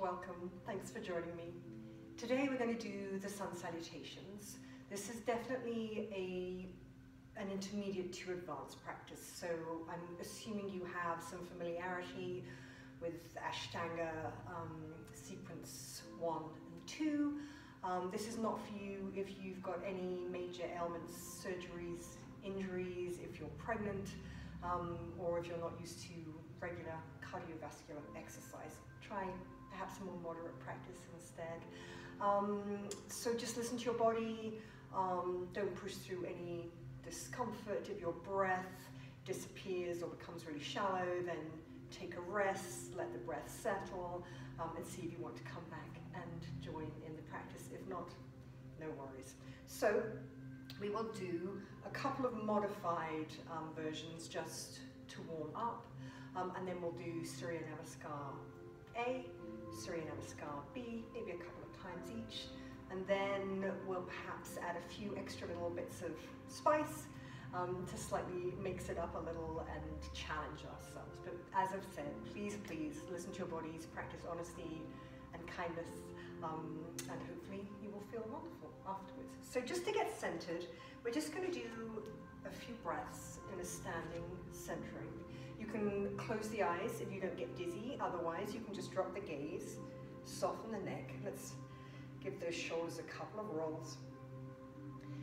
Welcome, thanks for joining me. Today we're going to do the Sun Salutations. This is definitely an intermediate to advanced practice, so I'm assuming you have some familiarity with Ashtanga sequence 1 and 2. This is not for you if you've got any major ailments, surgeries, injuries, if you're pregnant, or if you're not used to regular cardiovascular exercise. Try perhaps a more moderate practice instead. So just listen to your body, don't push through any discomfort. If your breath disappears or becomes really shallow, then take a rest, let the breath settle, and see if you want to come back and join in the practice. If not, no worries. So we will do a couple of modified versions just to warm up, and then we'll do Surya Namaskar A, Surya Namaskar B, maybe a couple of times each, and then we'll perhaps add a few extra little bits of spice to slightly mix it up a little and challenge ourselves. But as I've said, please listen to your bodies, practice honesty and kindness, and hopefully you will feel wonderful afterwards. So just to get centered, we're just going to do a few breaths in a standing centering. You can close the eyes if you don't get dizzy, otherwise you can just drop the gaze, soften the neck. Let's give those shoulders a couple of rolls.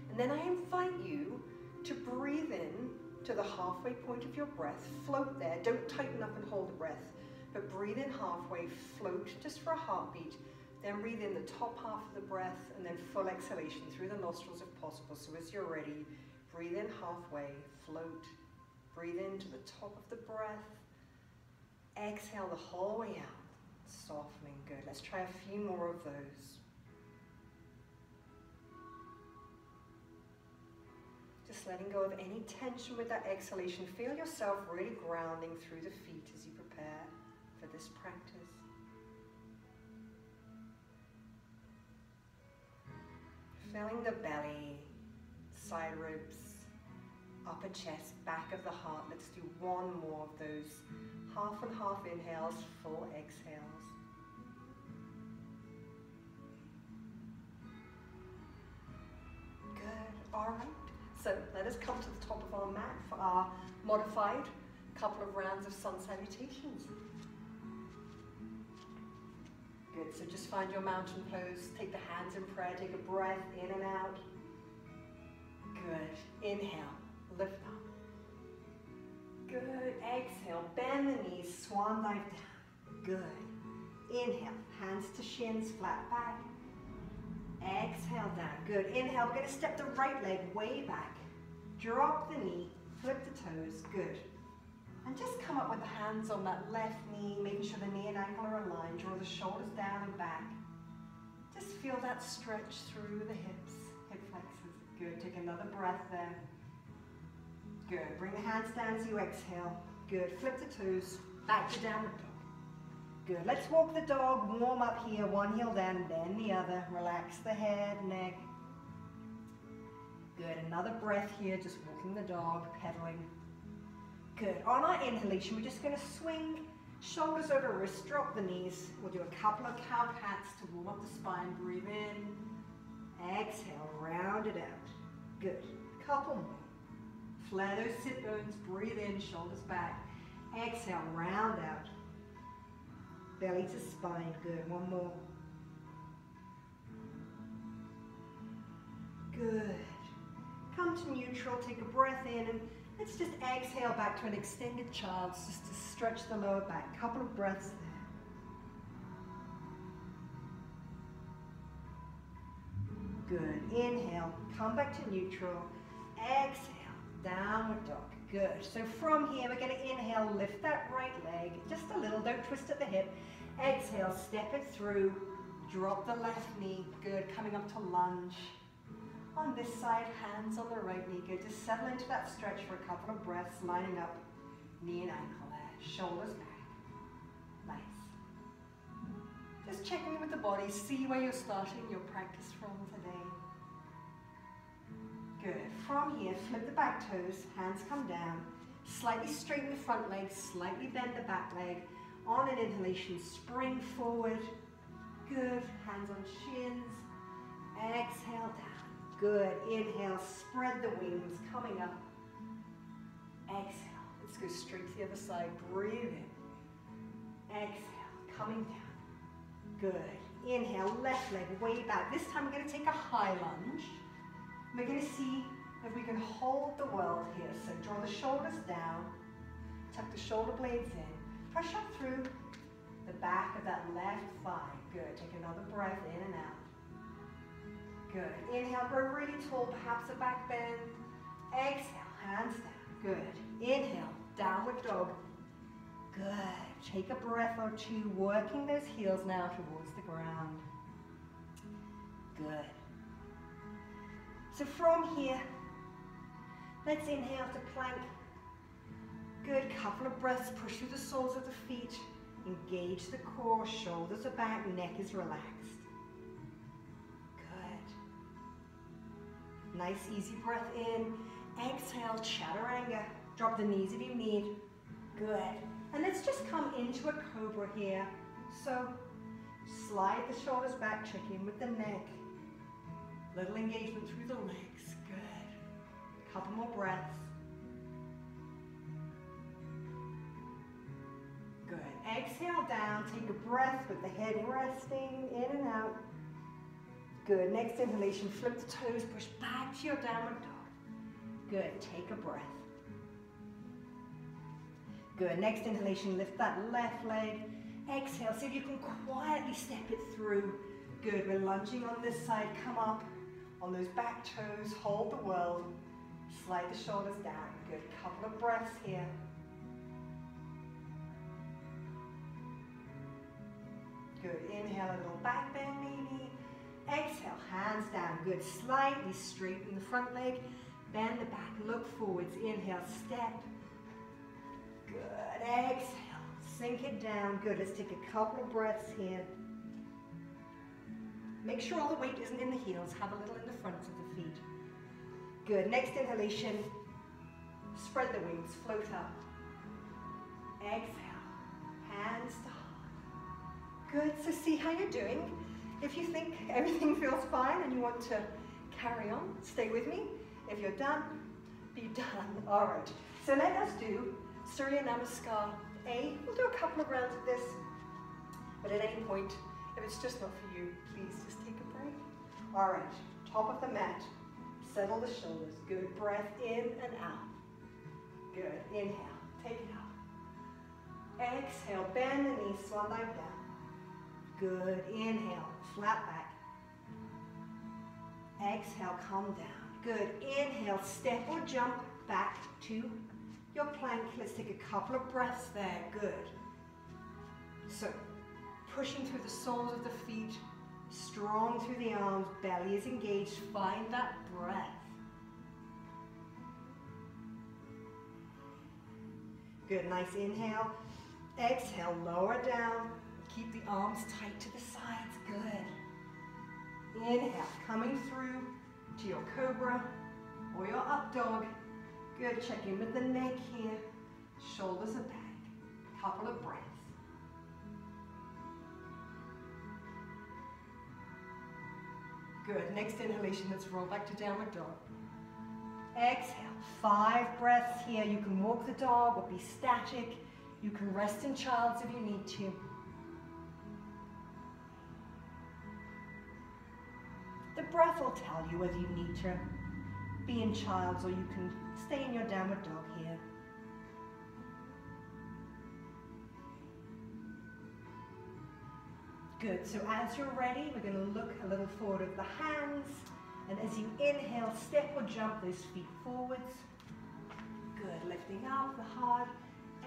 And then I invite you to breathe in to the halfway point of your breath, float there, don't tighten up and hold the breath, but breathe in halfway, float just for a heartbeat, then breathe in the top half of the breath and then full exhalation through the nostrils if possible. So as you're ready, breathe in halfway, float, breathe into the top of the breath, exhale the whole way out, softening, good. Let's try a few more of those. Just letting go of any tension with that exhalation. Feel yourself really grounding through the feet as you prepare for this practice. Feeling the belly, side ribs, upper chest, back of the heart. Let's do one more of those half and half inhales, full exhales. Good, all right. So let us come to the top of our mat for our modified couple of rounds of Sun Salutations. Good, so just find your mountain pose, take the hands in prayer, take a breath in and out. Good, inhale, lift up. Good, exhale, bend the knees, swan dive down. Good, inhale, hands to shins, flat back. Exhale down, good. Inhale, we're going to step the right leg way back. Drop the knee, flip the toes, good. And just come up with the hands on that left knee, making sure the knee and ankle are aligned. Draw the shoulders down and back. Just feel that stretch through the hips, hip flexors. Good, take another breath there. Good, bring the hands down as you exhale. Good, flip the toes, back to downward dog. Good, let's walk the dog, warm up here, one heel down, then the other. Relax the head, neck. Good, another breath here, just walking the dog, pedaling. Good, on our inhalation, we're just gonna swing, shoulders over wrists, drop the knees. We'll do a couple of cow pats to warm up the spine, breathe in. Exhale, round it out. Good, couple more. Flare those sit bones, breathe in, shoulders back. Exhale, round out. Belly to spine, good, one more. Good. Come to neutral, take a breath in, and let's just exhale back to an extended child's, just to stretch the lower back. Couple of breaths there. Good, inhale, come back to neutral. Exhale, downward dog. Good. So from here, we're going to inhale, lift that right leg just a little. Don't twist at the hip. Exhale, step it through. Drop the left knee. Good. Coming up to lunge. On this side, hands on the right knee. Good. Just settle into that stretch for a couple of breaths, lining up knee and ankle there. Shoulders back. Nice. Just checking in with the body. See where you're starting your practice from today. Good. From here, flip the back toes, hands come down. Slightly straighten the front leg, slightly bend the back leg. On an inhalation, spring forward. Good. Hands on shins. Exhale down. Good. Inhale, spread the wings, coming up. Exhale. Let's go straight to the other side. Breathe in. Exhale, coming down. Good. Inhale, left leg way back. This time we're going to take a high lunge. We're going to see if we can hold the world here. So draw the shoulders down. Tuck the shoulder blades in. Push up through the back of that left thigh. Good. Take another breath in and out. Good. Inhale, grow really tall, perhaps a back bend. Exhale, hands down. Good. Inhale, downward dog. Good. Take a breath or two, working those heels now towards the ground. Good. So from here, let's inhale to plank. Good. Couple of breaths, push through the soles of the feet. Engage the core, shoulders are back, neck is relaxed. Good. Nice easy breath in. Exhale, chaturanga. Drop the knees if you need. Good. And let's just come into a cobra here. So slide the shoulders back, check in with the neck. Little engagement through the legs. Good. Couple more breaths. Good. Exhale down, take a breath with the head resting in and out. Good. Next inhalation, flip the toes, push back to your downward dog. Good. Take a breath. Good. Next inhalation, lift that left leg. Exhale, see if you can quietly step it through. Good. We're lunging on this side. Come up on those back toes. Hold the world. Slide the shoulders down. Good. Couple of breaths here. Good. Inhale, a little back bend maybe. Exhale, hands down. Good. Slightly straighten the front leg. Bend the back. Look forwards. Inhale, step. Good. Exhale. Sink it down. Good. Let's take a couple of breaths here. Make sure all the weight isn't in the heels. Have a little in the fronts of the feet. Good. Next inhalation. Spread the wings. Float up. Exhale. Hands to heart. Good. So see how you're doing. If you think everything feels fine and you want to carry on, stay with me. If you're done, be done. All right. So let us do Surya Namaskar A. We'll do a couple of rounds of this, but at any point, if it's just not for you, please just take a break. All right, top of the mat, settle the shoulders. Good, breath in and out. Good, inhale, take it out. Exhale, bend the knees, swan dive down. Good, inhale, flat back. Exhale, come down. Good, inhale, step or jump back to your plank. Let's take a couple of breaths there. Good. So, pushing through the soles of the feet, strong through the arms, belly is engaged. Find that breath. Good, nice inhale. Exhale, lower down. Keep the arms tight to the sides. Good. Inhale, coming through to your cobra or your up dog. Good, check in with the neck here. Shoulders are back. Couple of breaths. Good, next inhalation, let's roll back to downward dog. Exhale, 5 breaths here. You can walk the dog or be static. You can rest in child's if you need to. The breath will tell you whether you need to be in child's or you can stay in your downward dog here. Good, so as you're ready, we're going to look a little forward of the hands. And as you inhale, step or jump those feet forwards. Good, lifting up the heart.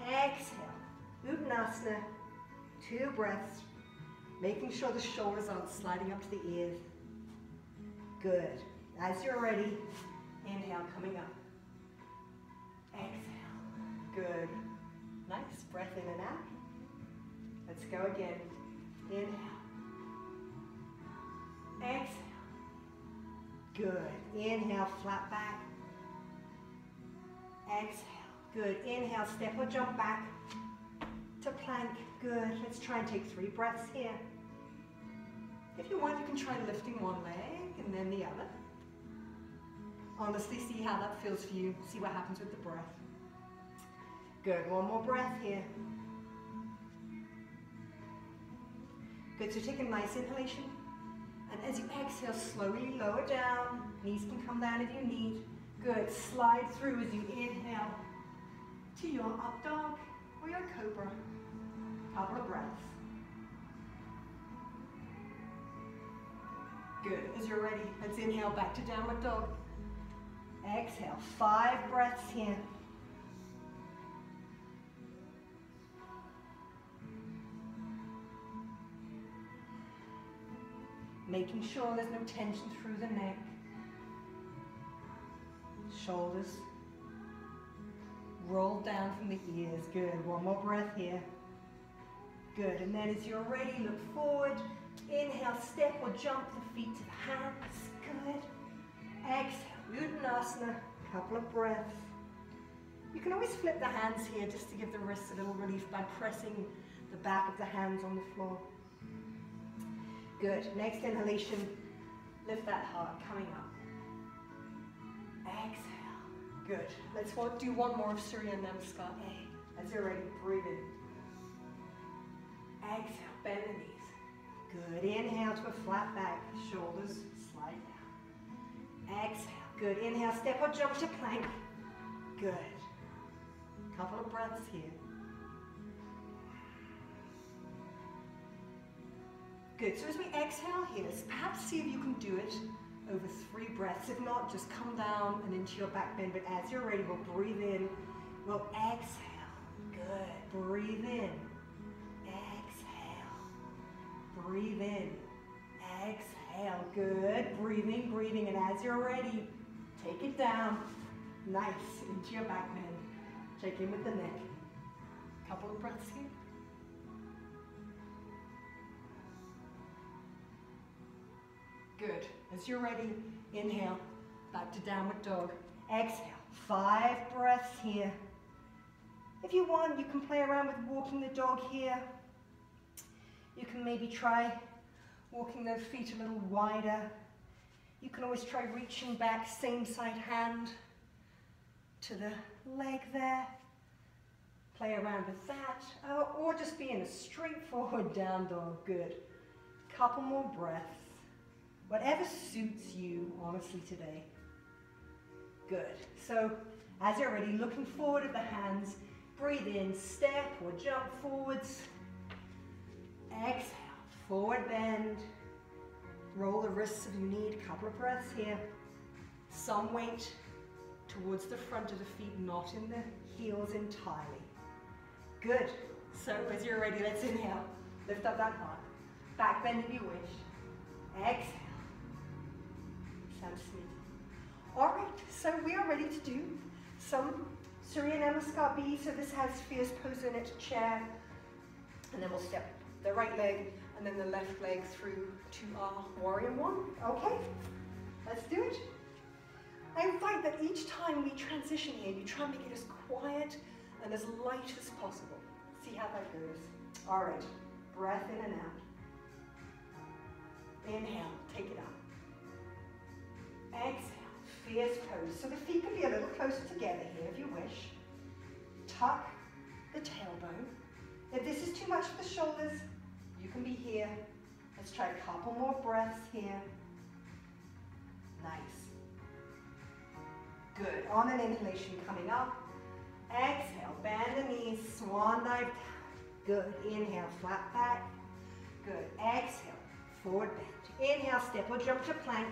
Exhale, Uttanasana, 2 breaths. Making sure the shoulders aren't sliding up to the ears. Good, as you're ready, inhale, coming up. Exhale. Good. Nice. Breath in and out. Let's go again. Inhale. Exhale. Good. Inhale, flat back. Exhale. Good. Inhale, step or jump back to plank. Good. Let's try and take 3 breaths here. If you want, you can try lifting one leg and then the other. Honestly, see how that feels for you. See what happens with the breath. Good. One more breath here. Good. So take a nice inhalation. And as you exhale, slowly lower down. Knees can come down if you need. Good. Slide through as you inhale to your up dog or your cobra. Couple of breaths. Good. As you're ready, let's inhale back to downward dog. Exhale. 5 breaths here. Making sure there's no tension through the neck. Shoulders roll down from the ears. Good. One more breath here. Good. And then as you're ready, look forward. Inhale, step or jump the feet to the hands. Good. Exhale, Uttanasana. Couple of breaths. You can always flip the hands here just to give the wrists a little relief by pressing the back of the hands on the floor. Good. Next inhalation, lift that heart, coming up. Exhale. Good. Let's do one more of Surya Namaskar. As you're ready, breathe in. Exhale, bend the knees. Good. Inhale to a flat back, shoulders slide down. Exhale. Good. Inhale, step or jump to plank. Good. Couple of breaths here. Good. So as we exhale here, perhaps see if you can do it over 3 breaths. If not, just come down and into your back bend. But as you're ready, we'll breathe in. We'll exhale. Good. Breathe in. Exhale. Breathe in. Exhale. Good. Breathing, breathing. And as you're ready, take it down. Nice. Into your back bend. Check in with the neck. Couple of breaths here. Good. As you're ready, inhale, back to downward dog. Exhale. 5 breaths here. If you want, you can play around with walking the dog here. You can maybe try walking those feet a little wider. You can always try reaching back, same side hand to the leg there. Play around with that. Or just be in a straightforward down dog. Good. Couple more breaths. Whatever suits you, honestly, today. Good. So, as you're ready, looking forward at the hands, breathe in, step or jump forwards. Exhale, forward bend. Roll the wrists if you need. Couple of breaths here. Some weight towards the front of the feet, not in the heels entirely. Good. So, as you're ready, let's inhale. Lift up that heart. Back bend if you wish. Exhale. Sounds sweet. All right, so we are ready to do some Surya Namaskar B. So this has fierce pose in it, chair, and then we'll step the right leg and then the left leg through to our warrior one. Okay, let's do it. I invite that each time we transition here, you try and make it as quiet and as light as possible. See how that goes. All right, breath in and out. Inhale, take it up. Exhale, fierce pose. So the feet can be a little closer together here if you wish. Tuck the tailbone. If this is too much for the shoulders, you can be here. Let's try a couple more breaths here. Nice. Good. On an inhalation coming up. Exhale, bend the knees, swan dive down. Good. Inhale, flat back. Good. Exhale, forward bend. Inhale, step or jump to plank.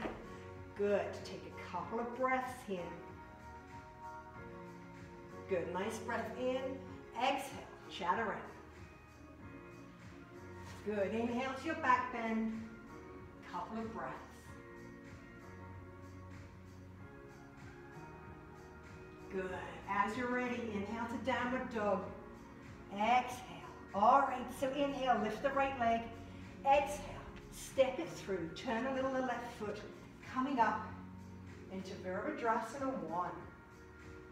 Good. Take a couple of breaths here. Good. Nice breath in. Exhale. Chaturanga. Good. Inhale to your back bend. Couple of breaths. Good. As you're ready, inhale to downward dog. Exhale. All right. So inhale, lift the right leg. Exhale. Step it through. Turn a little the left foot. Coming up into Virabhadrasana 1.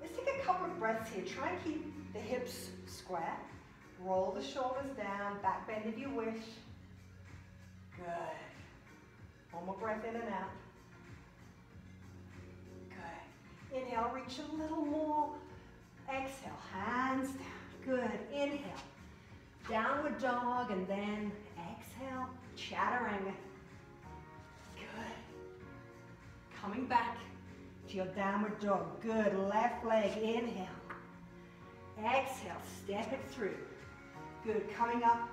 Let's take a couple of breaths here. Try and keep the hips square. Roll the shoulders down, back bend if you wish. Good. One more breath in and out. Good. Inhale, reach a little more. Exhale, hands down. Good. Inhale. Downward dog, and then exhale, chaturanga. Good. Coming back to your downward dog. Good. Left leg, inhale. Exhale, step it through. Good. Coming up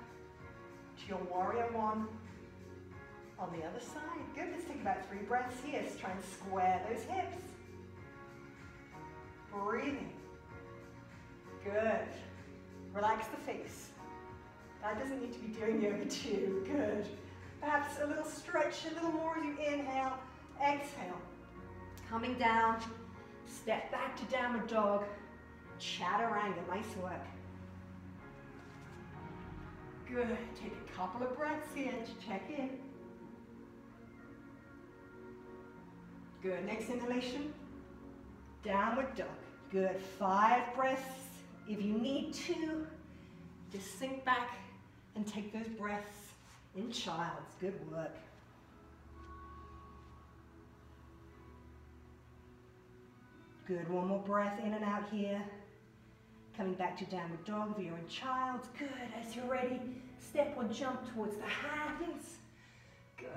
to your warrior one. On the other side. Good. Let's take about 3 breaths here. Let's try and square those hips. Breathing. Good. Relax the face. That doesn't need to be doing yoga too. Good. Perhaps a little stretch, a little more as you inhale. Exhale. Coming down. Step back to downward dog. Chaturanga. Nice work. Good. Take a couple of breaths here to check in. Good. Next inhalation. Downward dog. Good. 5 breaths. If you need to, just sink back and take those breaths in child's. Good work. Good. One more breath in and out here. Coming back to downward dog if you're in child's. Good. As you're ready, step or jump towards the hands. Good.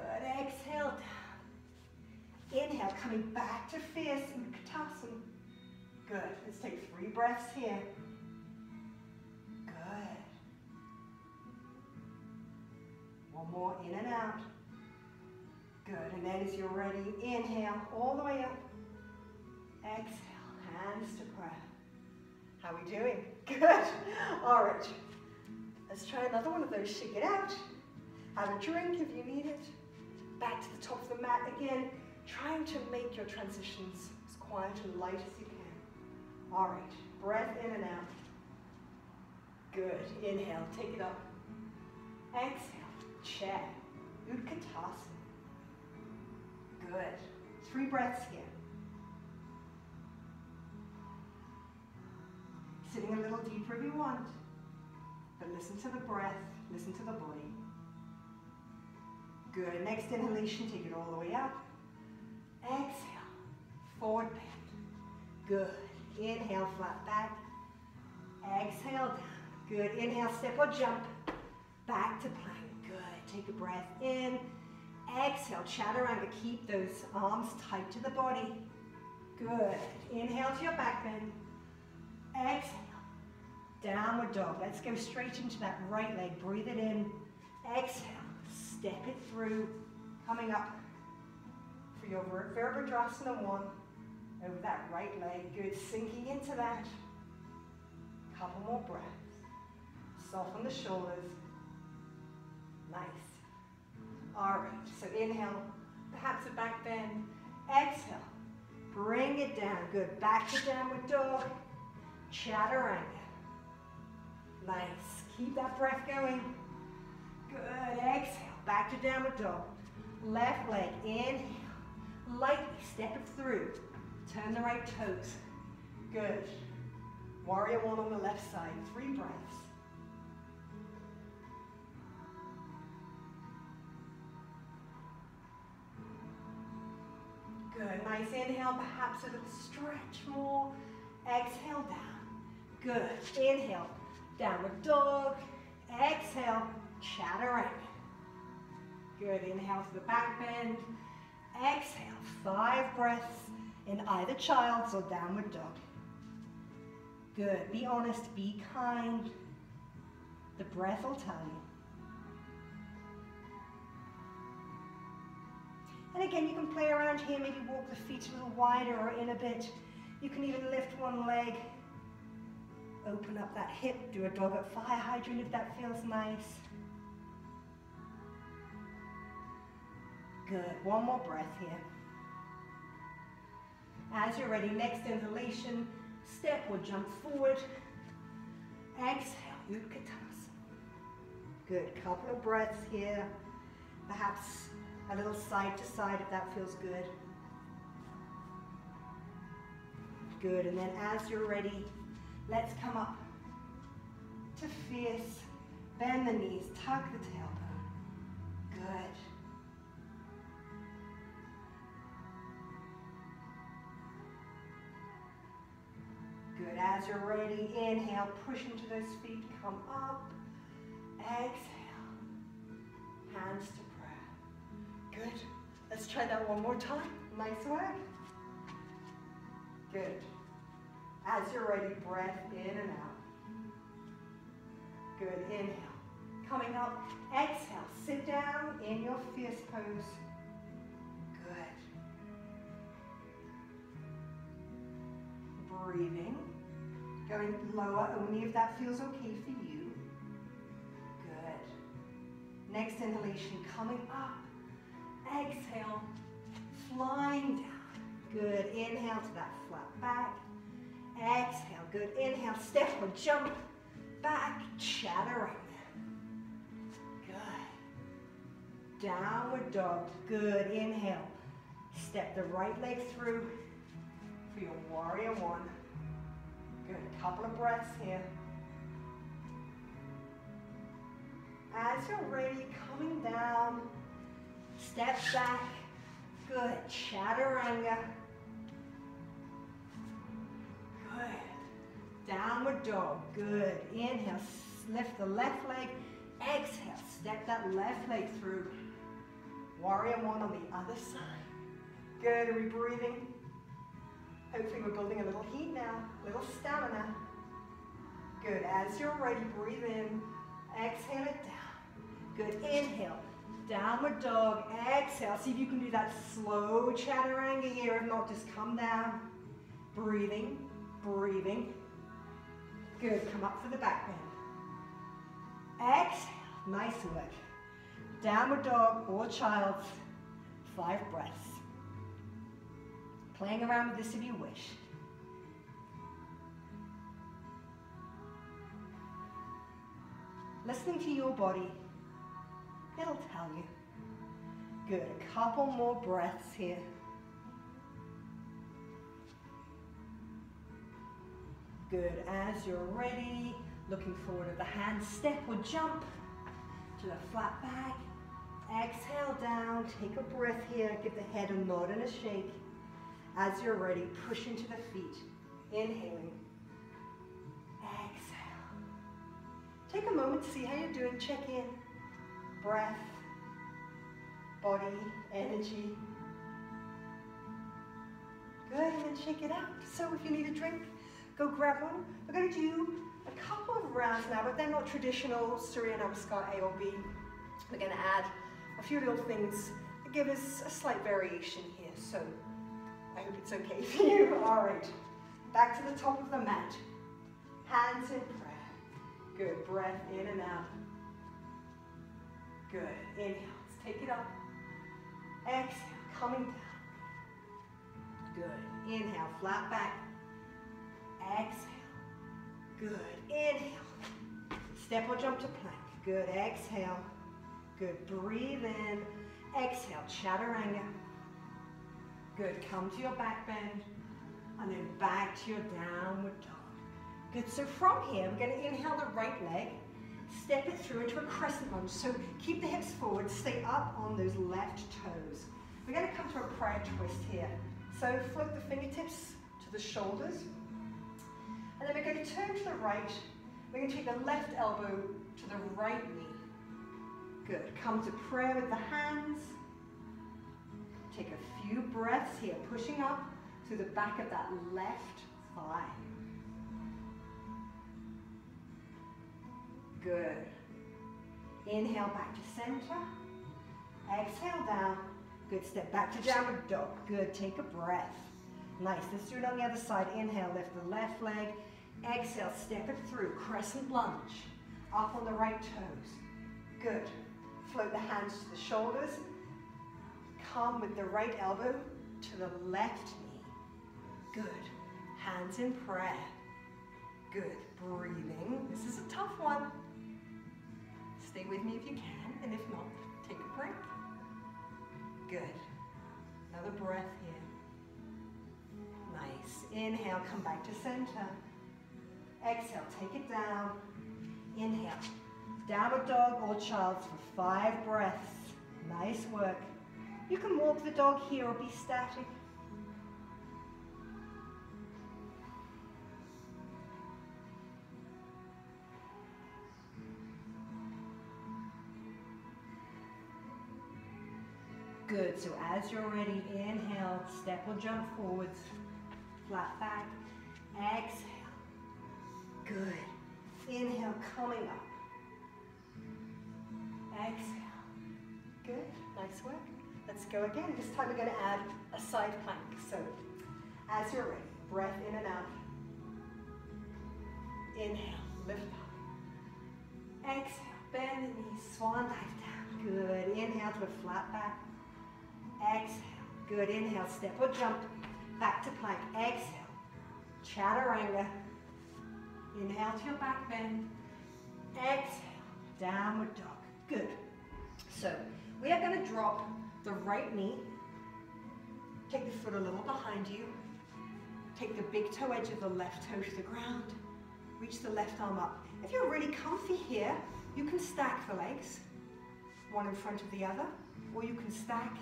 Exhale down. Inhale, coming back to fierce Utkatasana. Good. Let's take 3 breaths here. Good. One more in and out. Good. And then as you're ready, inhale all the way up. Exhale, hands to prayer. How are we doing? Good. All right. Let's try another one of those. Shake it out. Have a drink if you need it. Back to the top of the mat again. Trying to make your transitions as quiet and light as you can. All right, breath in and out. Good. Inhale, take it up. Exhale, chair, Utkatasana. Good. 3 breaths here. Sitting a little deeper if you want, but listen to the breath, listen to the body. Good. Next inhalation, take it all the way up. Exhale, forward bend. Good. Inhale, flat back. Exhale, down. Good. Inhale, step or jump. Back to plank. Good. Take a breath in. Exhale, chaturanga. Keep those arms tight to the body. Good. Inhale to your back bend. Exhale. Downward dog. Let's go straight into that right leg. Breathe it in. Exhale. Step it through. Coming up for your Virabhadrasana 1. Over that right leg. Good. Sinking into that. Couple more breaths. Soften the shoulders. Nice. All right. So inhale. Perhaps a back bend. Exhale. Bring it down. Good. Back to downward dog. Chaturanga. Nice. Keep that breath going. Good. Exhale. Back to downward dog. Left leg. Inhale. Lightly step it through. Turn the right toes. Good. Warrior 1 on the left side. 3 breaths. Good. Nice inhale. Perhaps a little stretch more. Exhale down. Good. Inhale. Downward dog. Exhale. Chaturanga. Good. Inhale to the back bend. Exhale. 5 breaths in either child's or downward dog. Good. Be honest. Be kind. The breath will tell you. And again, you can play around here. Maybe walk the feet a little wider or in a bit. You can even lift one leg. Open up that hip. Do a dog at fire hydrant if that feels nice. Good. One more breath here. As you're ready, next inhalation, step or jump forward. Exhale, Utkatasana. Good. Couple of breaths here. Perhaps a little side to side if that feels good. Good. And then as you're ready, let's come up to fierce. Bend the knees, tuck the tailbone. Good. Good. As you're ready, inhale, push into those feet, come up. Exhale. Hands to prayer. Good. Let's try that one more time. Nice work. Good. As you're ready, breath in and out. Good. Inhale. Coming up. Exhale. Sit down in your fierce pose. Good. Breathing. Going lower only if that feels okay for you. Good. Next inhalation. Coming up. Exhale. Flying down. Good. Inhale to that flat back. Exhale. Good. Inhale. Step or jump back. Chaturanga. Good. Downward dog. Good. Inhale. Step the right leg through for your warrior one. Good. Couple of breaths here. As you're ready, coming down. Step back. Good. Chaturanga. Good. Downward dog. Good. Inhale. Lift the left leg. Exhale. Step that left leg through. Warrior one on the other side. Good. Are we breathing? Hopefully we're building a little heat now. A little stamina. Good. As you're ready, breathe in. Exhale it down. Good. Inhale. Downward dog. Exhale. See if you can do that slow chaturanga here. If not, just come down. Breathing. Breathing. Good. Come up for the back bend. Exhale. Nice work. Downward dog or child's. 5 breaths. Playing around with this if you wish. Listening to your body. It'll tell you. Good. A couple more breaths here. Good. As you're ready, looking forward at the hands, step or jump to the flat back. Exhale down. Take a breath here. Give the head a nod and a shake. As you're ready, push into the feet. Inhaling. Exhale. Take a moment to see how you're doing. Check in. Breath, body, energy. Good, and then shake it out. So if you need a drink, go grab one. We're going to do a couple of rounds now, but they're not traditional Surya Namaskar A or B. We're going to add a few little things that give us a slight variation here. So I hope it's okay for you. All right, back to the top of the mat. Hands in prayer. Good, breath in and out. Good. Inhale. Let's take it up. Exhale. Coming down. Good. Inhale. Flat back. Exhale. Good. Inhale. Step or jump to plank. Good. Exhale. Good. Breathe in. Exhale. Chaturanga. Good. Come to your back bend. And then back to your downward dog. Good. So from here, we're going to inhale the right leg. Step it through into a crescent lunge. So keep the hips forward, stay up on those left toes. We're going to come to a prayer twist here. So float the fingertips to the shoulders. And then we're going to turn to the right. We're going to take the left elbow to the right knee. Good. Come to prayer with the hands. Take a few breaths here, pushing up through the back of that left thigh. Good. Inhale back to center. Exhale down. Good. Step back to downward dog. Good. Take a breath. Nice. Let's do it on the other side. Inhale, lift the left leg. Exhale, step it through. Crescent lunge. Up on the right toes. Good. Float the hands to the shoulders. Come with the right elbow to the left knee. Good. Hands in prayer. Good. Breathing. This is a tough one. Stay with me if you can, and if not, take a break. Good. Another breath here. Nice. Inhale, come back to center. Exhale, take it down. Inhale. Downward dog or child's for 5 breaths. Nice work. You can walk the dog here or be static. Good, so as you're ready, inhale, step or jump forwards, flat back, exhale, good. Inhale, coming up, exhale, good, nice work. Let's go again. This time we're going to add a side plank. So, as you're ready, breath in and out. Inhale, lift up. Exhale, bend the knees, swan dive down. Good, inhale to a flat back. Exhale, good, inhale, step or jump, back to plank, exhale, chaturanga, inhale to your back bend, exhale, downward dog, good. So, we are going to drop the right knee, take the foot a little behind you, take the big toe edge of the left toe to the ground, reach the left arm up. If you're really comfy here, you can stack the legs, one in front of the other, or you can stack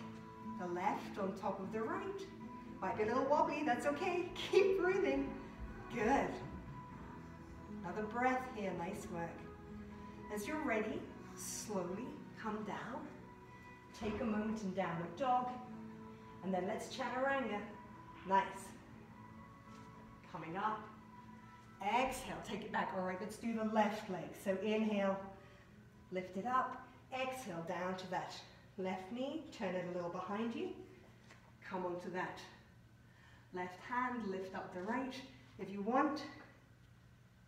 the left on top of the right. Might be a little wobbly, that's okay. Keep breathing. Good. Another breath here, nice work. As you're ready, slowly come down. Take a moment in downward dog. And then let's chaturanga. Nice. Coming up. Exhale, take it back. All right, let's do the left leg. So inhale, lift it up. Exhale, down to that left knee, turn it a little behind you, come onto that left hand, lift up the right. If you want,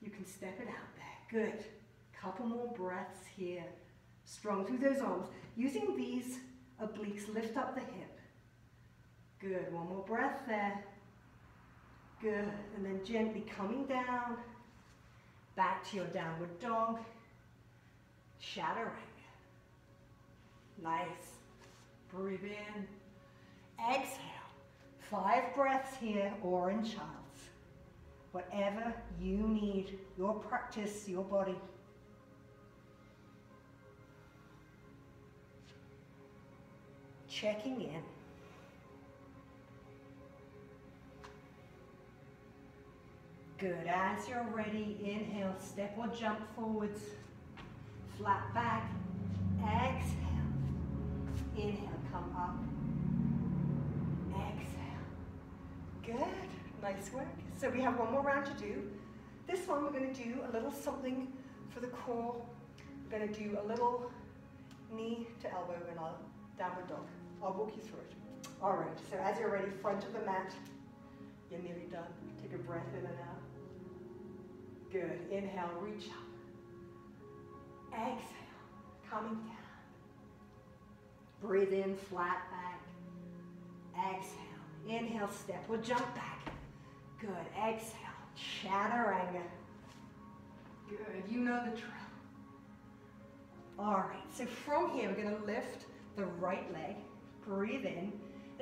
you can step it out there. Good. Couple more breaths here. Strong through those arms. Using these obliques, lift up the hip. Good. One more breath there. Good. And then gently coming down, back to your downward dog, chaturanga. Nice. Breathe in. Exhale. 5 breaths here or in child's. Whatever you need, your practice, your body. Checking in. Good. As you're ready, inhale, step or jump forwards. Flat back. Exhale. Inhale, come up. Exhale. Good. Nice work. So we have one more round to do. This one we're going to do a little something for the core. We're going to do a little knee to elbow in our downward dog. I'll walk you through it. All right. So as you're ready, front of the mat. You're nearly done. Take a breath in and out. Good. Inhale, reach up. Exhale, coming down. Breathe in, flat back. Exhale. Inhale, step or jump back. Good. Exhale, chaturanga. Good. You know the drill. All right. So from here, we're going to lift the right leg. Breathe in.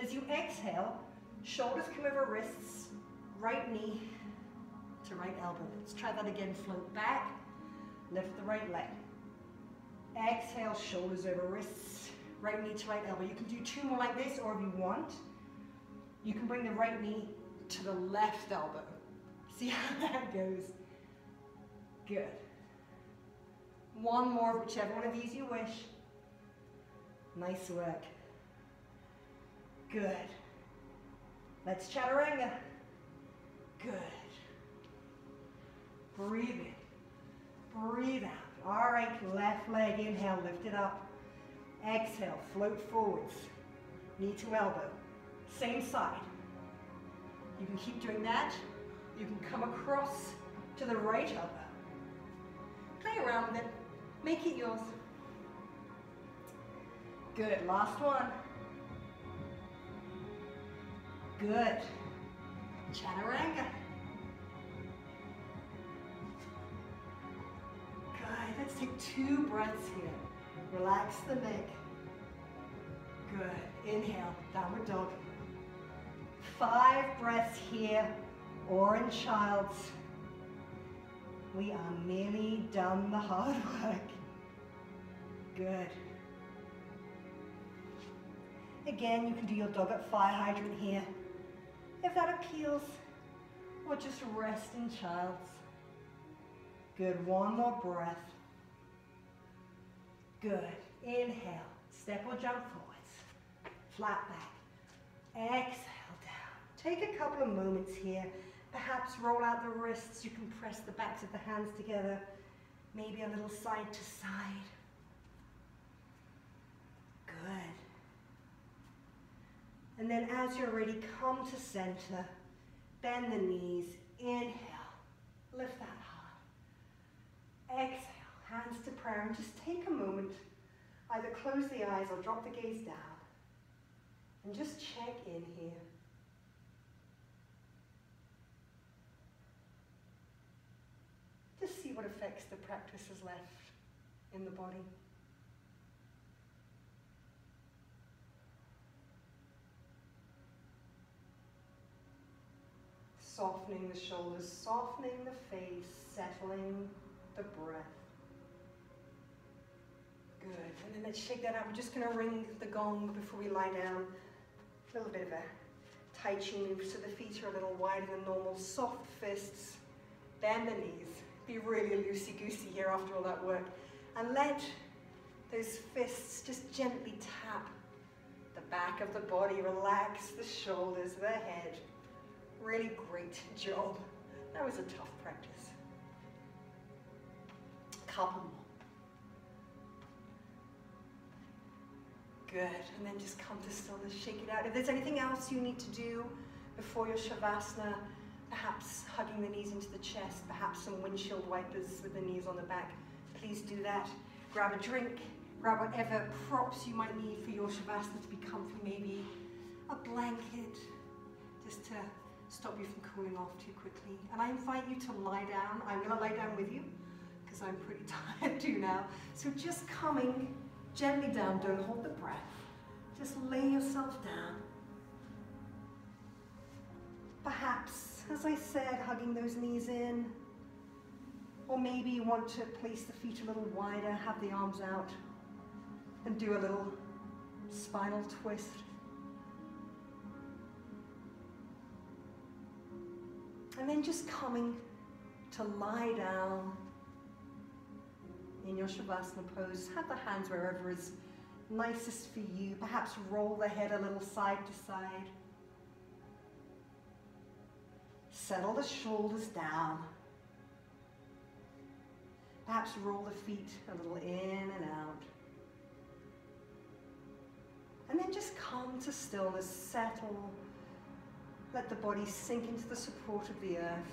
As you exhale, shoulders come over wrists, right knee to right elbow. Let's try that again. Float back. Lift the right leg. Exhale, shoulders over wrists, right knee to right elbow. You can do 2 more like this, or if you want, you can bring the right knee to the left elbow. See how that goes? Good. 1 more, whichever one of these you wish. Nice work. Good. Let's chaturanga. Good. Breathe in. Breathe out. All right, left leg, inhale, lift it up. Exhale, float forwards. Knee to elbow. Same side. You can keep doing that. You can come across to the right elbow. Play around with it. Make it yours. Good, last one. Good. Chaturanga. Good, let's take 2 breaths here. Relax the neck. Good, inhale, downward dog. 5 breaths here, or in child's. We are nearly done the hard work. Good. Again, you can do your dog at fire hydrant here, if that appeals, or just rest in child's. Good, one more breath. Good, inhale, step or jump forwards, flat back, exhale down. Take a couple of moments here, perhaps roll out the wrists, you can press the backs of the hands together, maybe a little side to side. Good. And then as you're ready, come to center, bend the knees, inhale, lift that heart. Exhale, hands to prayer, and just take a moment, either close the eyes or drop the gaze down, and just check in here. Just see what effects the practice has left in the body. Softening the shoulders, softening the face, settling the breath. Good, and then let's shake that out. We're just going to ring the gong before we lie down. A little bit of a Tai Chi move so the feet are a little wider than normal. Soft fists, bend the knees. Be really loosey-goosey here after all that work. And let those fists just gently tap the back of the body. Relax the shoulders, the head. Really great job. That was a tough practice. Couple more. Good, and then just come to stillness, shake it out. If there's anything else you need to do before your Shavasana, perhaps hugging the knees into the chest, perhaps some windshield wipers with the knees on the back, please do that. Grab a drink, grab whatever props you might need for your Shavasana to be comfy, maybe a blanket, just to stop you from cooling off too quickly. And I invite you to lie down. I'm going to lie down with you because I'm pretty tired too now. So just coming gently down, don't hold the breath. Just lay yourself down. Perhaps, as I said, hugging those knees in. Or maybe you want to place the feet a little wider, have the arms out, and do a little spinal twist. And then just coming to lie down in your Shavasana pose. Have the hands wherever is nicest for you. Perhaps roll the head a little side to side. Settle the shoulders down. Perhaps roll the feet a little in and out. And then just come to stillness, settle. Let the body sink into the support of the earth.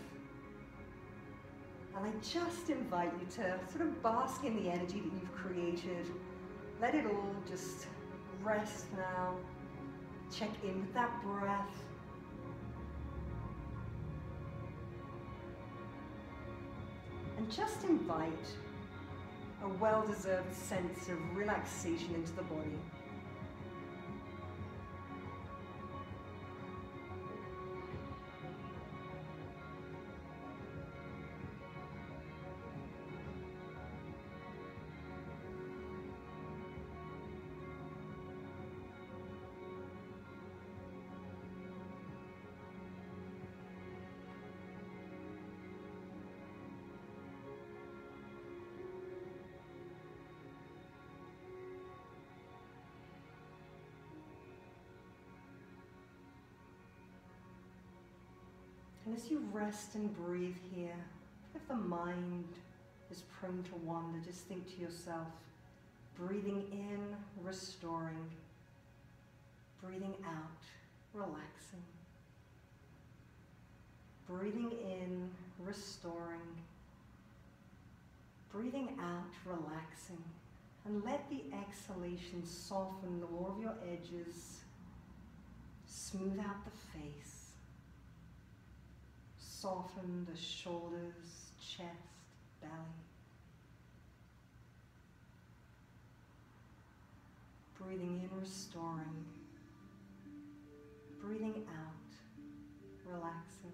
And I just invite you to sort of bask in the energy that you've created. Let it all just rest now. Check in with that breath. And just invite a well-deserved sense of relaxation into the body. And as you rest and breathe here, if the mind is prone to wander, just think to yourself, breathing in, restoring, breathing out, relaxing, breathing in, restoring, breathing out, relaxing, and let the exhalation soften all of your edges, smooth out the face. Soften the shoulders, chest, belly. Breathing in, restoring. Breathing out, relaxing.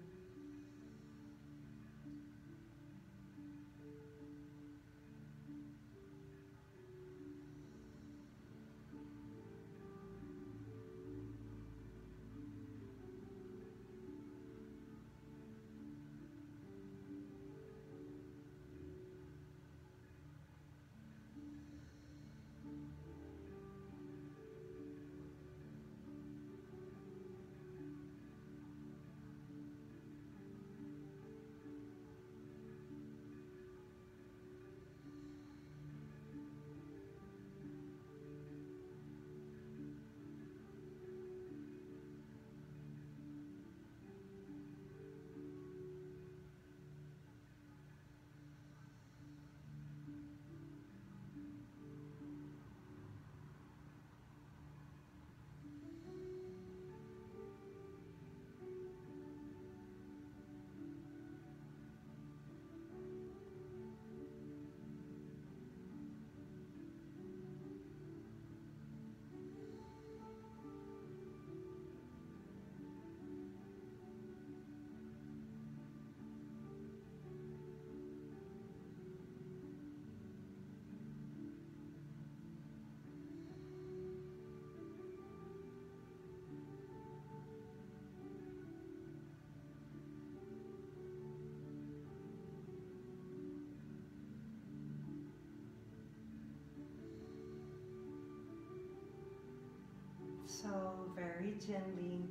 So very gently,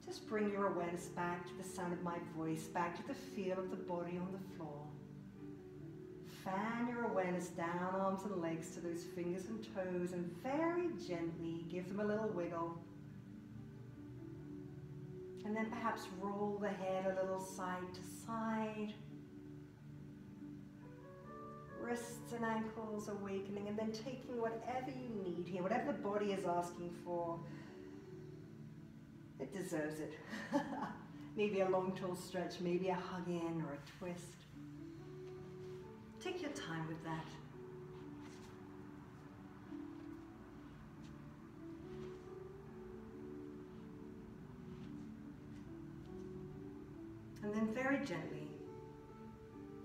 just bring your awareness back to the sound of my voice, back to the feel of the body on the floor. Fan your awareness down, arms and legs to those fingers and toes, and very gently give them a little wiggle. And then perhaps roll the head a little side to side. Wrists and ankles awakening, and then taking whatever you need here, whatever the body is asking for. It deserves it. Maybe a long tall stretch, maybe a hug in or a twist. Take your time with that. And then very gently,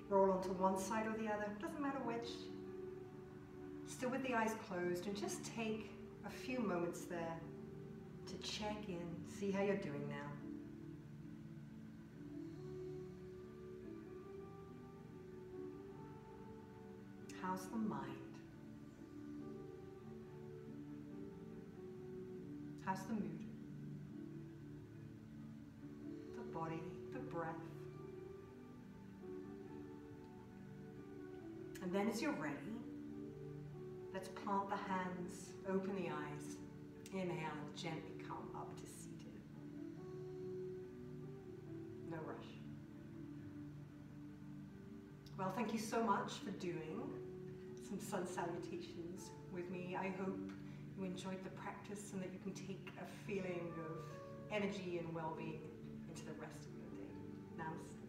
roll onto one side or the other, doesn't matter which. Still with the eyes closed, and just take a few moments there to check in, see how you're doing now. How's the mind? How's the mood? The body, the breath. And then as you're ready, let's plant the hands, open the eyes. Inhale and gently come up to seated. No rush. Well, thank you so much for doing some sun salutations with me. I hope you enjoyed the practice and that you can take a feeling of energy and well-being into the rest of your day. Namaskar.